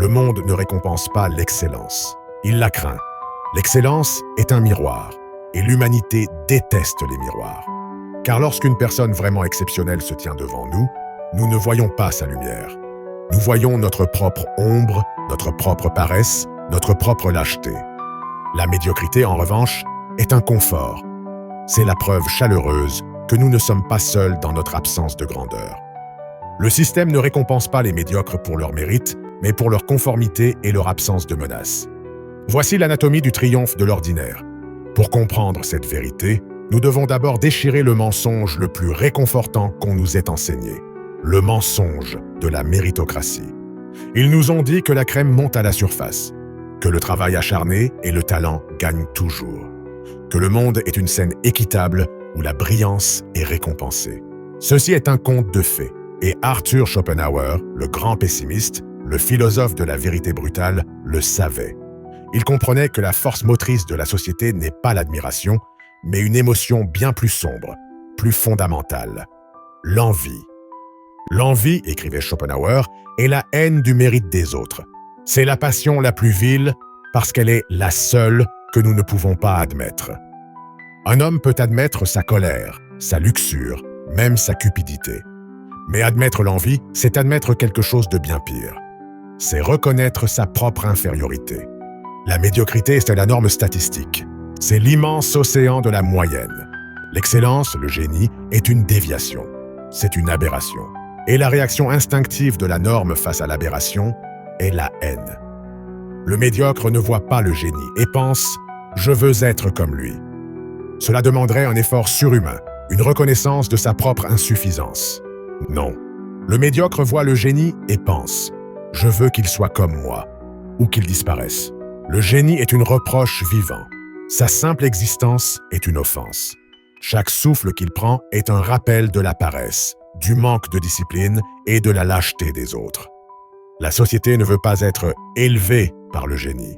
Le monde ne récompense pas l'excellence. Il la craint. L'excellence est un miroir, et l'humanité déteste les miroirs. Car lorsqu'une personne vraiment exceptionnelle se tient devant nous, nous ne voyons pas sa lumière. Nous voyons notre propre ombre, notre propre paresse, notre propre lâcheté. La médiocrité, en revanche, est un confort. C'est la preuve chaleureuse que nous ne sommes pas seuls dans notre absence de grandeur. Le système ne récompense pas les médiocres pour leur mérite, mais pour leur conformité et leur absence de menace. Voici l'anatomie du triomphe de l'ordinaire. Pour comprendre cette vérité, nous devons d'abord déchirer le mensonge le plus réconfortant qu'on nous ait enseigné, le mensonge de la méritocratie. Ils nous ont dit que la crème monte à la surface, que le travail acharné et le talent gagnent toujours, que le monde est une scène équitable où la brillance est récompensée. Ceci est un conte de fées, et Arthur Schopenhauer, le grand pessimiste, le philosophe de la vérité brutale, le savait. Il comprenait que la force motrice de la société n'est pas l'admiration, mais une émotion bien plus sombre, plus fondamentale, l'envie. L'envie, écrivait Schopenhauer, est la haine du mérite des autres. C'est la passion la plus vile parce qu'elle est la seule que nous ne pouvons pas admettre. Un homme peut admettre sa colère, sa luxure, même sa cupidité. Mais admettre l'envie, c'est admettre quelque chose de bien pire. C'est reconnaître sa propre infériorité. La médiocrité, c'est la norme statistique. C'est l'immense océan de la moyenne. L'excellence, le génie, est une déviation. C'est une aberration. Et la réaction instinctive de la norme face à l'aberration est la haine. Le médiocre ne voit pas le génie et pense « je veux être comme lui ». Cela demanderait un effort surhumain, une reconnaissance de sa propre insuffisance. Non. Le médiocre voit le génie et pense « je veux qu'il soit comme moi » ou qu'il disparaisse. Le génie est une reproche vivant. Sa simple existence est une offense. Chaque souffle qu'il prend est un rappel de la paresse, du manque de discipline et de la lâcheté des autres. La société ne veut pas être élevée par le génie.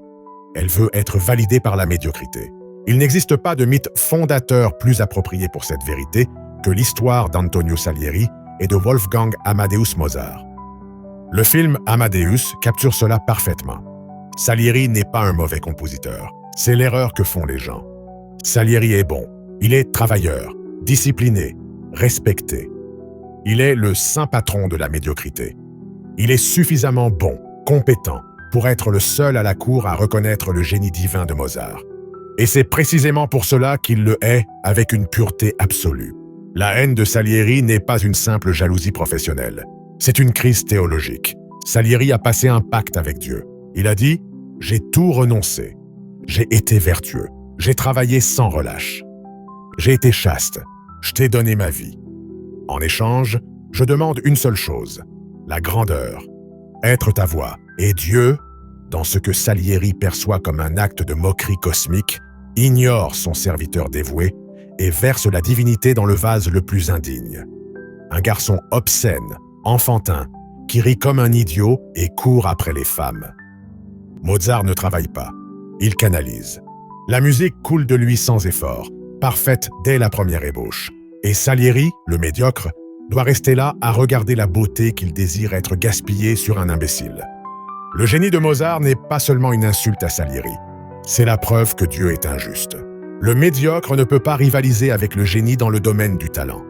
Elle veut être validée par la médiocrité. Il n'existe pas de mythe fondateur plus approprié pour cette vérité que l'histoire d'Antonio Salieri et de Wolfgang Amadeus Mozart. Le film Amadeus capture cela parfaitement. Salieri n'est pas un mauvais compositeur. C'est l'erreur que font les gens. Salieri est bon. Il est travailleur, discipliné, respecté. Il est le saint patron de la médiocrité. Il est suffisamment bon, compétent, pour être le seul à la cour à reconnaître le génie divin de Mozart. Et c'est précisément pour cela qu'il le hait avec une pureté absolue. La haine de Salieri n'est pas une simple jalousie professionnelle. C'est une crise théologique. Salieri a passé un pacte avec Dieu. Il a dit « J'ai tout renoncé. J'ai été vertueux. J'ai travaillé sans relâche. J'ai été chaste. Je t'ai donné ma vie. En échange, je demande une seule chose, la grandeur, être ta voix. Et Dieu, dans ce que Salieri perçoit comme un acte de moquerie cosmique, ignore son serviteur dévoué et verse la divinité dans le vase le plus indigne. Un garçon obscène, enfantin, qui rit comme un idiot et court après les femmes. Mozart ne travaille pas, il canalise. La musique coule de lui sans effort, parfaite dès la première ébauche. Et Salieri, le médiocre, doit rester là à regarder la beauté qu'il désire être gaspillée sur un imbécile. Le génie de Mozart n'est pas seulement une insulte à Salieri, c'est la preuve que Dieu est injuste. Le médiocre ne peut pas rivaliser avec le génie dans le domaine du talent.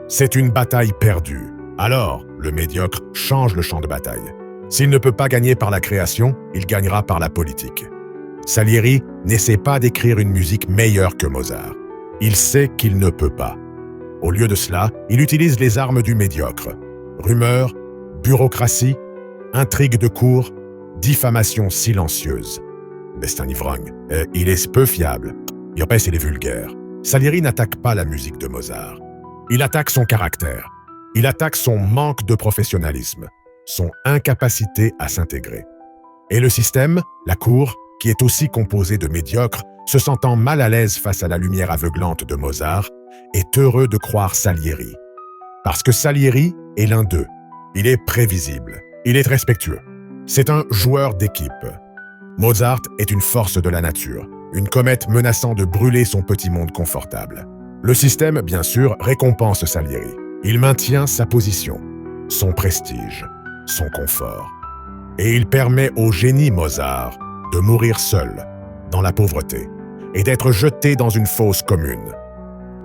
C'est une bataille perdue. Alors, le médiocre change le champ de bataille. S'il ne peut pas gagner par la création, il gagnera par la politique. Salieri n'essaie pas d'écrire une musique meilleure que Mozart. Il sait qu'il ne peut pas. Au lieu de cela, il utilise les armes du médiocre. Rumeurs, bureaucratie, intrigues de cour, diffamation silencieuse. Mais c'est un ivrogne. Il est peu fiable. Il il est vulgaire. Salieri n'attaque pas la musique de Mozart. Il attaque son caractère. Il attaque son manque de professionnalisme, son incapacité à s'intégrer. Et le système, la cour, qui est aussi composé de médiocres, se sentant mal à l'aise face à la lumière aveuglante de Mozart, est heureux de croire Salieri. Parce que Salieri est l'un d'eux. Il est prévisible. Il est respectueux. C'est un joueur d'équipe. Mozart est une force de la nature, une comète menaçant de brûler son petit monde confortable. Le système, bien sûr, récompense Salieri. Il maintient sa position, son prestige, son confort. Et il permet au génie Mozart de mourir seul, dans la pauvreté, et d'être jeté dans une fosse commune.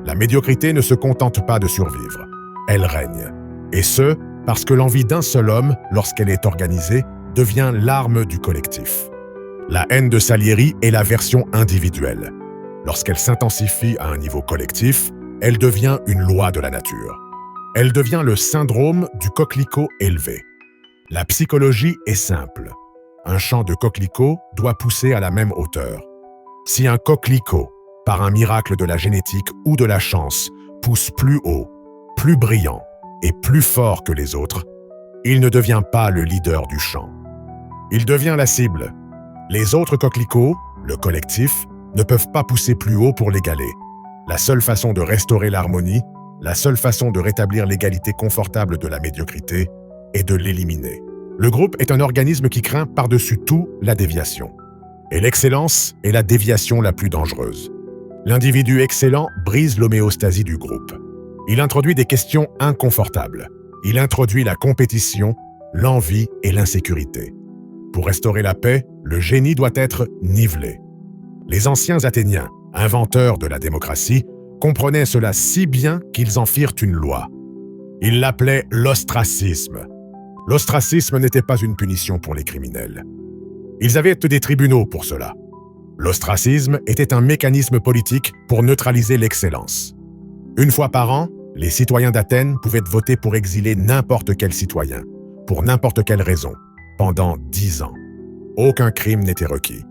La médiocrité ne se contente pas de survivre, elle règne. Et ce, parce que l'envie d'un seul homme, lorsqu'elle est organisée, devient l'arme du collectif. La haine de Salieri est la version individuelle. Lorsqu'elle s'intensifie à un niveau collectif, elle devient une loi de la nature. Elle devient le syndrome du coquelicot élevé. La psychologie est simple. Un champ de coquelicots doit pousser à la même hauteur. Si un coquelicot, par un miracle de la génétique ou de la chance, pousse plus haut, plus brillant et plus fort que les autres, il ne devient pas le leader du champ. Il devient la cible. Les autres coquelicots, le collectif, ne peuvent pas pousser plus haut pour l'égaler. La seule façon de restaurer l'harmonie, la seule façon de rétablir l'égalité confortable de la médiocrité est de l'éliminer. Le groupe est un organisme qui craint par-dessus tout la déviation. Et l'excellence est la déviation la plus dangereuse. L'individu excellent brise l'homéostasie du groupe. Il introduit des questions inconfortables. Il introduit la compétition, l'envie et l'insécurité. Pour restaurer la paix, le génie doit être nivelé. Les anciens Athéniens, inventeurs de la démocratie, comprenaient cela si bien qu'ils en firent une loi. Ils l'appelaient l'ostracisme. L'ostracisme n'était pas une punition pour les criminels. Ils avaient des tribunaux pour cela. L'ostracisme était un mécanisme politique pour neutraliser l'excellence. Une fois par an, les citoyens d'Athènes pouvaient voter pour exiler n'importe quel citoyen, pour n'importe quelle raison, pendant 10 ans. Aucun crime n'était requis.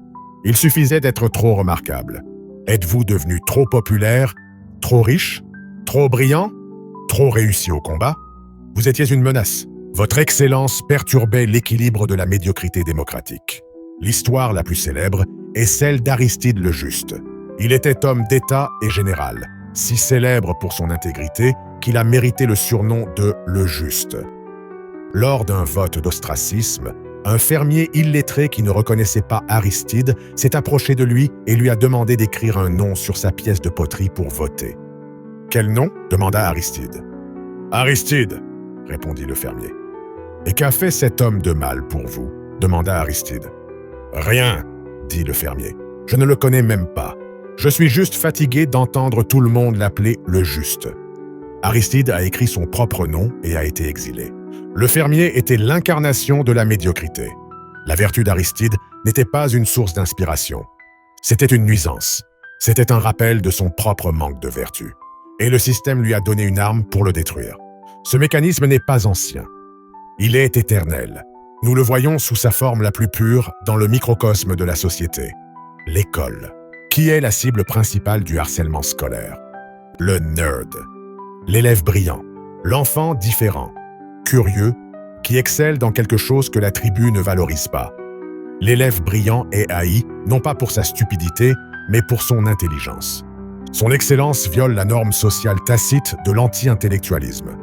Il suffisait d'être trop remarquable. Êtes-vous devenu trop populaire, trop riche, trop brillant, trop réussi au combat? Vous étiez une menace. Votre excellence perturbait l'équilibre de la médiocrité démocratique. L'histoire la plus célèbre est celle d'Aristide le Juste. Il était homme d'État et général, si célèbre pour son intégrité qu'il a mérité le surnom de le Juste. Lors d'un vote d'ostracisme, un fermier illettré qui ne reconnaissait pas Aristide s'est approché de lui et lui a demandé d'écrire un nom sur sa pièce de poterie pour voter. « Quel nom ?» demanda Aristide. « Aristide !» répondit le fermier. « Et qu'a fait cet homme de mal pour vous ?» demanda Aristide. « Rien !» dit le fermier. « Je ne le connais même pas. Je suis juste fatigué d'entendre tout le monde l'appeler le Juste. » Aristide a écrit son propre nom et a été exilé. Le fermier était l'incarnation de la médiocrité. La vertu d'Aristide n'était pas une source d'inspiration. C'était une nuisance. C'était un rappel de son propre manque de vertu. Et le système lui a donné une arme pour le détruire. Ce mécanisme n'est pas ancien. Il est éternel. Nous le voyons sous sa forme la plus pure dans le microcosme de la société. L'école. Qui est la cible principale du harcèlement scolaire? Le nerd. L'élève brillant. L'enfant différent. Curieux, qui excelle dans quelque chose que la tribu ne valorise pas. L'élève brillant est haï, non pas pour sa stupidité, mais pour son intelligence. Son excellence viole la norme sociale tacite de l'anti-intellectualisme.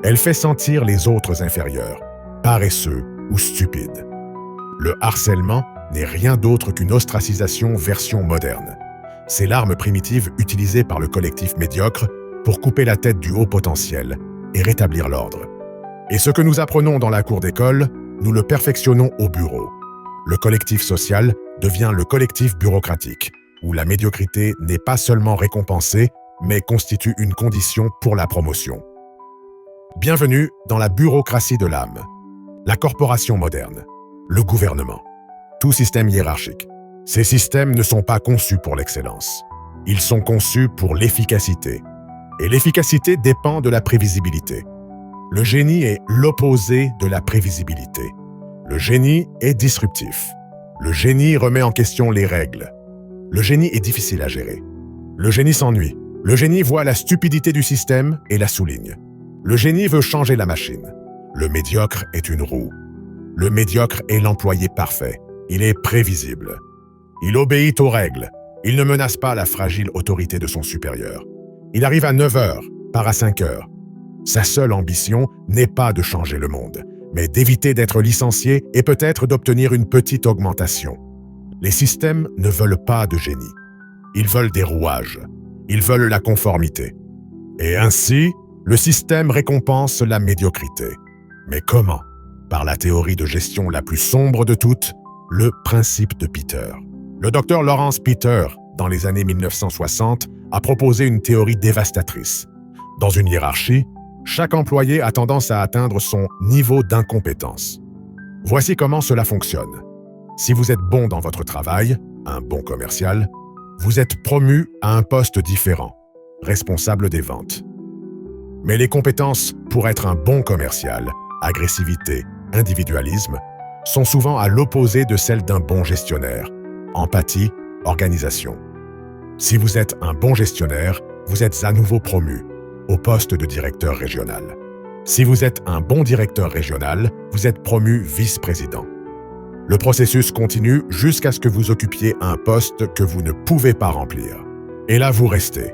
Elle fait sentir les autres inférieurs, paresseux ou stupides. Le harcèlement n'est rien d'autre qu'une ostracisation version moderne. C'est l'arme primitive utilisée par le collectif médiocre pour couper la tête du haut potentiel et rétablir l'ordre. Et ce que nous apprenons dans la cour d'école, nous le perfectionnons au bureau. Le collectif social devient le collectif bureaucratique, où la médiocrité n'est pas seulement récompensée, mais constitue une condition pour la promotion. Bienvenue dans la bureaucratie de l'âme, la corporation moderne, le gouvernement, tout système hiérarchique. Ces systèmes ne sont pas conçus pour l'excellence. Ils sont conçus pour l'efficacité. Et l'efficacité dépend de la prévisibilité. Le génie est l'opposé de la prévisibilité. Le génie est disruptif. Le génie remet en question les règles. Le génie est difficile à gérer. Le génie s'ennuie. Le génie voit la stupidité du système et la souligne. Le génie veut changer la machine. Le médiocre est une roue. Le médiocre est l'employé parfait. Il est prévisible. Il obéit aux règles. Il ne menace pas la fragile autorité de son supérieur. Il arrive à 9 heures, part à 5 heures. Sa seule ambition n'est pas de changer le monde, mais d'éviter d'être licencié et peut-être d'obtenir une petite augmentation. Les systèmes ne veulent pas de génie. Ils veulent des rouages. Ils veulent la conformité. Et ainsi, le système récompense la médiocrité. Mais comment? par la théorie de gestion la plus sombre de toutes, le principe de Peter. Le docteur Lawrence Peter, dans les années 1960, a proposé une théorie dévastatrice. Dans une hiérarchie, chaque employé a tendance à atteindre son niveau d'incompétence. Voici comment cela fonctionne. Si vous êtes bon dans votre travail, un bon commercial, vous êtes promu à un poste différent, responsable des ventes. Mais les compétences pour être un bon commercial, agressivité, individualisme, sont souvent à l'opposé de celles d'un bon gestionnaire, empathie, organisation. Si vous êtes un bon gestionnaire, vous êtes à nouveau promu au poste de directeur régional. Si vous êtes un bon directeur régional, vous êtes promu vice-président. Le processus continue jusqu'à ce que vous occupiez un poste que vous ne pouvez pas remplir. Et là, vous restez.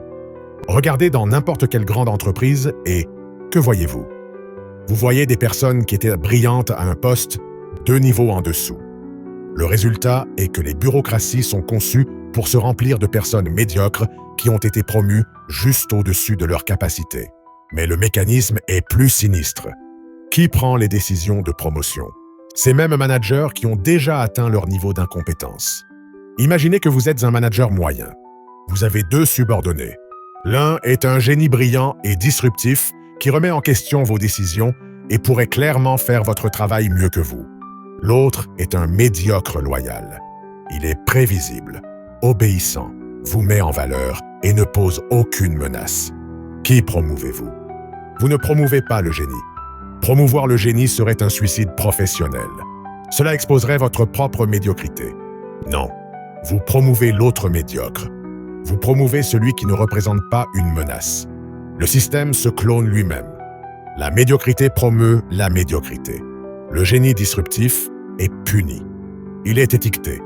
Regardez dans n'importe quelle grande entreprise et que voyez-vous? Vous voyez des personnes qui étaient brillantes à un poste 2 niveaux en dessous. Le résultat est que les bureaucraties sont conçues pour se remplir de personnes médiocres qui ont été promues juste au-dessus de leurs capacités. Mais le mécanisme est plus sinistre. Qui prend les décisions de promotion? Ces mêmes managers qui ont déjà atteint leur niveau d'incompétence. Imaginez que vous êtes un manager moyen. Vous avez 2 subordonnés. L'un est un génie brillant et disruptif qui remet en question vos décisions et pourrait clairement faire votre travail mieux que vous. L'autre est un médiocre loyal. Il est prévisible, obéissant, vous met en valeur et ne pose aucune menace. Qui promouvez-vous? Vous ne promouvez pas le génie. Promouvoir le génie serait un suicide professionnel. Cela exposerait votre propre médiocrité. Non, vous promouvez l'autre médiocre. Vous promouvez celui qui ne représente pas une menace. Le système se clone lui-même. La médiocrité promeut la médiocrité. Le génie disruptif est puni. Il est étiqueté,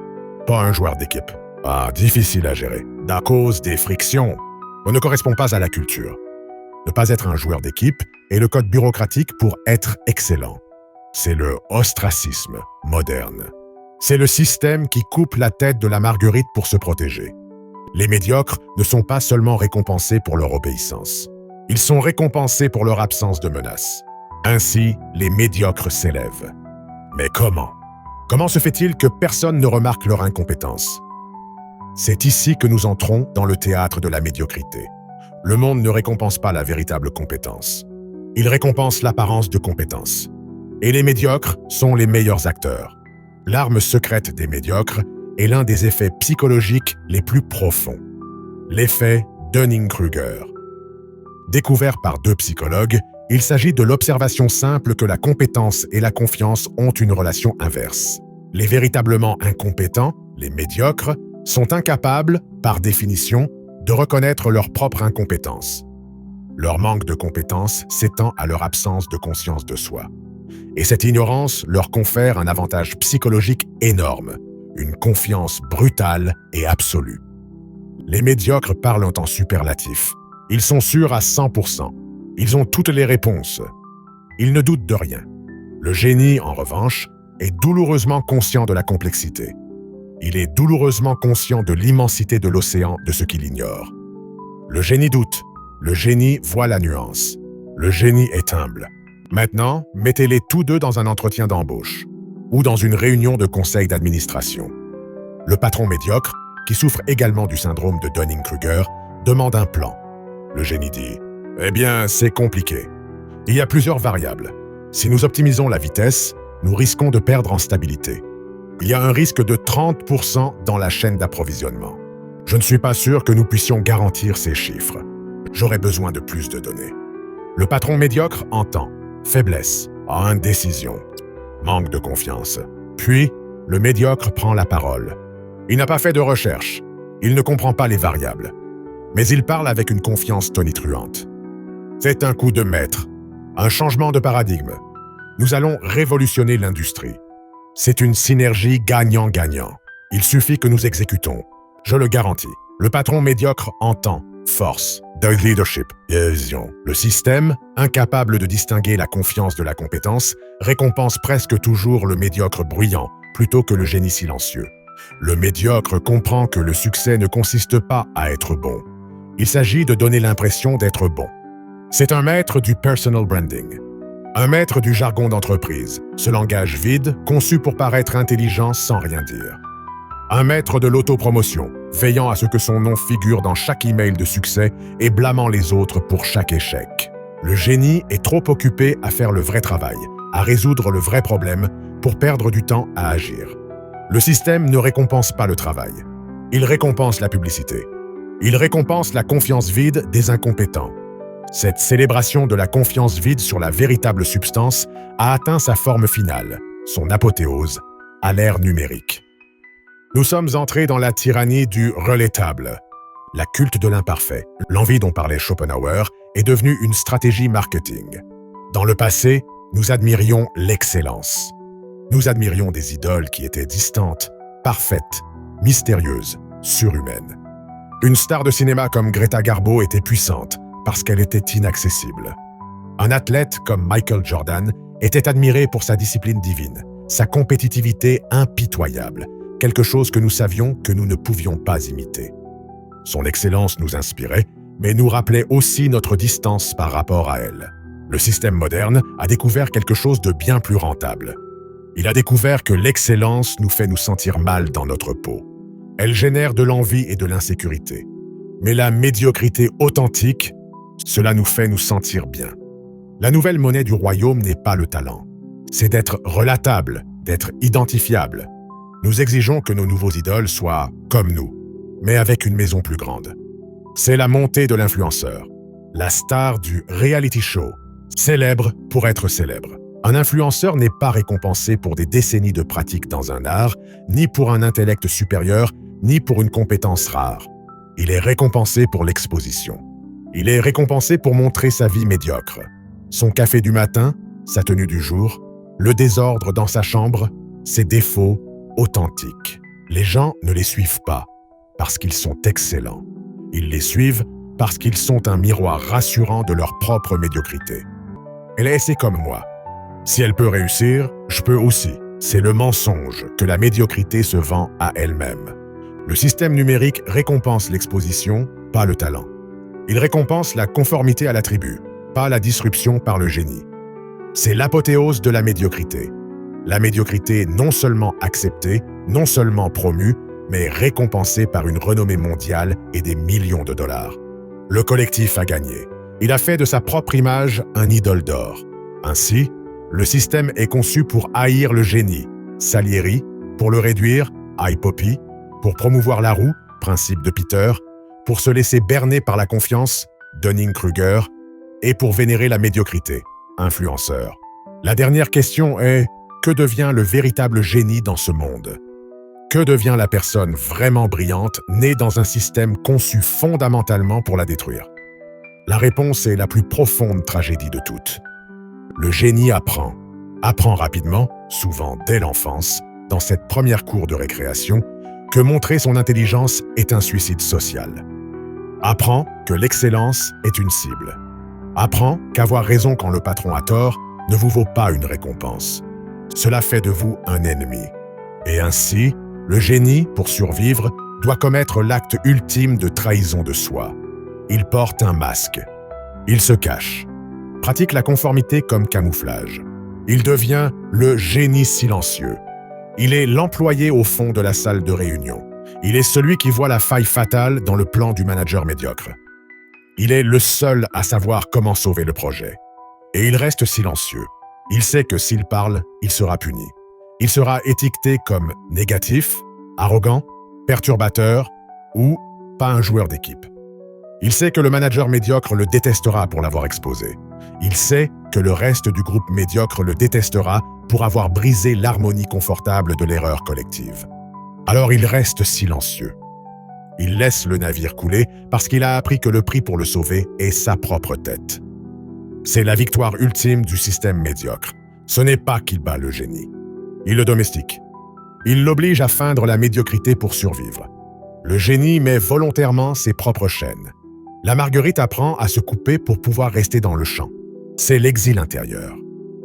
pas un joueur d'équipe. Ah, difficile à gérer. À cause des frictions, on ne correspond pas à la culture. Ne pas être un joueur d'équipe est le code bureaucratique pour être excellent. C'est le ostracisme moderne. C'est le système qui coupe la tête de la marguerite pour se protéger. Les médiocres ne sont pas seulement récompensés pour leur obéissance. Ils sont récompensés pour leur absence de menace. Ainsi, les médiocres s'élèvent. Mais comment? Comment se fait-il que personne ne remarque leur incompétence? C'est ici que nous entrons dans le théâtre de la médiocrité. Le monde ne récompense pas la véritable compétence. Il récompense l'apparence de compétence. Et les médiocres sont les meilleurs acteurs. L'arme secrète des médiocres est l'un des effets psychologiques les plus profonds. L'effet Dunning-Kruger. Découvert par 2 psychologues, il s'agit de l'observation simple que la compétence et la confiance ont une relation inverse. Les véritablement incompétents, les médiocres, sont incapables, par définition, de reconnaître leur propre incompétence. Leur manque de compétence s'étend à leur absence de conscience de soi. Et cette ignorance leur confère un avantage psychologique énorme, une confiance brutale et absolue. Les médiocres parlent en superlatif. Ils sont sûrs à 100%. Ils ont toutes les réponses. Ils ne doutent de rien. Le génie, en revanche, est douloureusement conscient de la complexité. Il est douloureusement conscient de l'immensité de l'océan de ce qu'il ignore. Le génie doute. Le génie voit la nuance. Le génie est humble. Maintenant, mettez-les tous 2 dans un entretien d'embauche ou dans une réunion de conseil d'administration. Le patron médiocre, qui souffre également du syndrome de Dunning-Kruger, demande un plan. Le génie dit « Eh bien, c'est compliqué. Il y a plusieurs variables. Si nous optimisons la vitesse, nous risquons de perdre en stabilité. Il y a un risque de 30% dans la chaîne d'approvisionnement. Je ne suis pas sûr que nous puissions garantir ces chiffres. J'aurais besoin de plus de données. » Le patron médiocre entend. Faiblesse, indécision, manque de confiance. Puis, le médiocre prend la parole. Il n'a pas fait de recherche. Il ne comprend pas les variables. Mais il parle avec une confiance tonitruante. C'est un coup de maître, un changement de paradigme. Nous allons révolutionner l'industrie. C'est une synergie gagnant-gagnant. Il suffit que nous exécutons. Je le garantis. Le patron médiocre entend. Force, de leadership, vision. Le système, incapable de distinguer la confiance de la compétence, récompense presque toujours le médiocre bruyant plutôt que le génie silencieux. Le médiocre comprend que le succès ne consiste pas à être bon. Il s'agit de donner l'impression d'être bon. C'est un maître du personal branding. Un maître du jargon d'entreprise, ce langage vide, conçu pour paraître intelligent sans rien dire. Un maître de l'autopromotion, veillant à ce que son nom figure dans chaque email de succès et blâmant les autres pour chaque échec. Le génie est trop occupé à faire le vrai travail, à résoudre le vrai problème, pour perdre du temps à agir. Le système ne récompense pas le travail. Il récompense la publicité. Il récompense la confiance vide des incompétents. Cette célébration de la confiance vide sur la véritable substance a atteint sa forme finale, son apothéose, à l'ère numérique. Nous sommes entrés dans la tyrannie du relatable. La culte de l'imparfait, l'envie dont parlait Schopenhauer, est devenue une stratégie marketing. Dans le passé, nous admirions l'excellence. Nous admirions des idoles qui étaient distantes, parfaites, mystérieuses, surhumaines. Une star de cinéma comme Greta Garbo était puissante parce qu'elle était inaccessible. Un athlète comme Michael Jordan était admiré pour sa discipline divine, sa compétitivité impitoyable, quelque chose que nous savions que nous ne pouvions pas imiter. Son excellence nous inspirait, mais nous rappelait aussi notre distance par rapport à elle. Le système moderne a découvert quelque chose de bien plus rentable. Il a découvert que l'excellence nous fait nous sentir mal dans notre peau. Elle génère de l'envie et de l'insécurité. Mais la médiocrité authentique, cela nous fait nous sentir bien. La nouvelle monnaie du royaume n'est pas le talent. C'est d'être relatable, d'être identifiable. Nous exigeons que nos nouveaux idoles soient comme nous, mais avec une maison plus grande. C'est la montée de l'influenceur, la star du reality show, célèbre pour être célèbre. Un influenceur n'est pas récompensé pour des décennies de pratique dans un art, ni pour un intellect supérieur, ni pour une compétence rare. Il est récompensé pour l'exposition. Il est récompensé pour montrer sa vie médiocre. Son café du matin, sa tenue du jour, le désordre dans sa chambre, ses défauts authentiques. Les gens ne les suivent pas parce qu'ils sont excellents. Ils les suivent parce qu'ils sont un miroir rassurant de leur propre médiocrité. Elle est assez comme moi. Si elle peut réussir, je peux aussi. C'est le mensonge que la médiocrité se vend à elle-même. Le système numérique récompense l'exposition, pas le talent. Il récompense la conformité à la tribu, pas la disruption par le génie. C'est l'apothéose de la médiocrité. La médiocrité non seulement acceptée, non seulement promue, mais récompensée par une renommée mondiale et des millions de dollars. Le collectif a gagné. Il a fait de sa propre image un idole d'or. Ainsi, le système est conçu pour haïr le génie, Salieri, pour le réduire, Poppy, pour promouvoir la roue, principe de Peter, pour se laisser berner par la confiance, Dunning-Kruger, et pour vénérer la médiocrité, influenceur. La dernière question est, que devient le véritable génie dans ce monde? Que devient la personne vraiment brillante, née dans un système conçu fondamentalement pour la détruire? La réponse est la plus profonde tragédie de toutes. Le génie apprend rapidement, souvent dès l'enfance, dans cette première cour de récréation, que montrer son intelligence est un suicide social. Apprend que l'excellence est une cible. Apprend qu'avoir raison quand le patron a tort ne vous vaut pas une récompense. Cela fait de vous un ennemi. Et ainsi, le génie, pour survivre, doit commettre l'acte ultime de trahison de soi. Il porte un masque. Il se cache. Pratique la conformité comme camouflage. Il devient le génie silencieux. Il est l'employé au fond de la salle de réunion. Il est celui qui voit la faille fatale dans le plan du manager médiocre. Il est le seul à savoir comment sauver le projet. Et il reste silencieux. Il sait que s'il parle, il sera puni. Il sera étiqueté comme négatif, arrogant, perturbateur ou pas un joueur d'équipe. Il sait que le manager médiocre le détestera pour l'avoir exposé. Il sait que le reste du groupe médiocre le détestera pour avoir brisé l'harmonie confortable de l'erreur collective. Alors il reste silencieux. Il laisse le navire couler parce qu'il a appris que le prix pour le sauver est sa propre tête. C'est la victoire ultime du système médiocre. Ce n'est pas qu'il bat le génie. Il le domestique. Il l'oblige à feindre la médiocrité pour survivre. Le génie met volontairement ses propres chaînes. La marguerite apprend à se couper pour pouvoir rester dans le champ. C'est l'exil intérieur.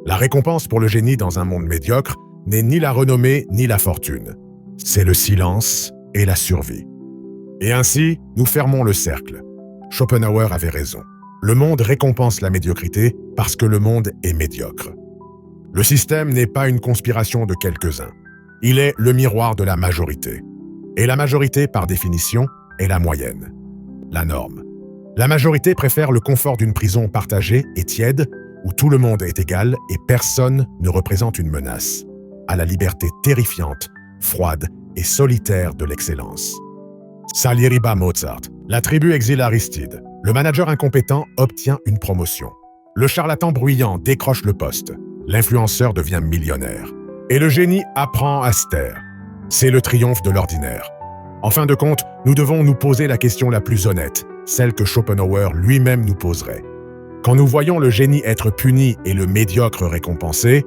La récompense pour le génie dans un monde médiocre n'est ni la renommée ni la fortune. C'est le silence et la survie. Et ainsi, nous fermons le cercle. Schopenhauer avait raison. Le monde récompense la médiocrité parce que le monde est médiocre. Le système n'est pas une conspiration de quelques-uns. Il est le miroir de la majorité. Et la majorité, par définition, est la moyenne, la norme. La majorité préfère le confort d'une prison partagée et tiède, où tout le monde est égal et personne ne représente une menace, à la liberté terrifiante, froide et solitaire de l'excellence. Salieri bat Mozart. La tribu exile Aristide. Le manager incompétent obtient une promotion. Le charlatan bruyant décroche le poste. L'influenceur devient millionnaire. Et le génie apprend à se taire. C'est le triomphe de l'ordinaire. En fin de compte, nous devons nous poser la question la plus honnête, celle que Schopenhauer lui-même nous poserait. Quand nous voyons le génie être puni et le médiocre récompensé,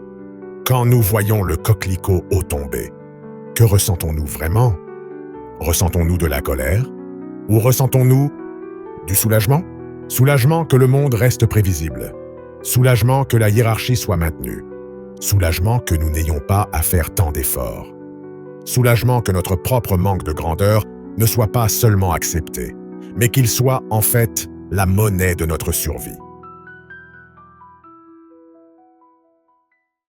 quand nous voyons le coquelicot haut tomber, que ressentons-nous vraiment? Ressentons-nous de la colère? Ou ressentons-nous du soulagement? Soulagement que le monde reste prévisible. Soulagement que la hiérarchie soit maintenue. Soulagement que nous n'ayons pas à faire tant d'efforts. Soulagement que notre propre manque de grandeur ne soit pas seulement accepté, mais qu'il soit en fait la monnaie de notre survie.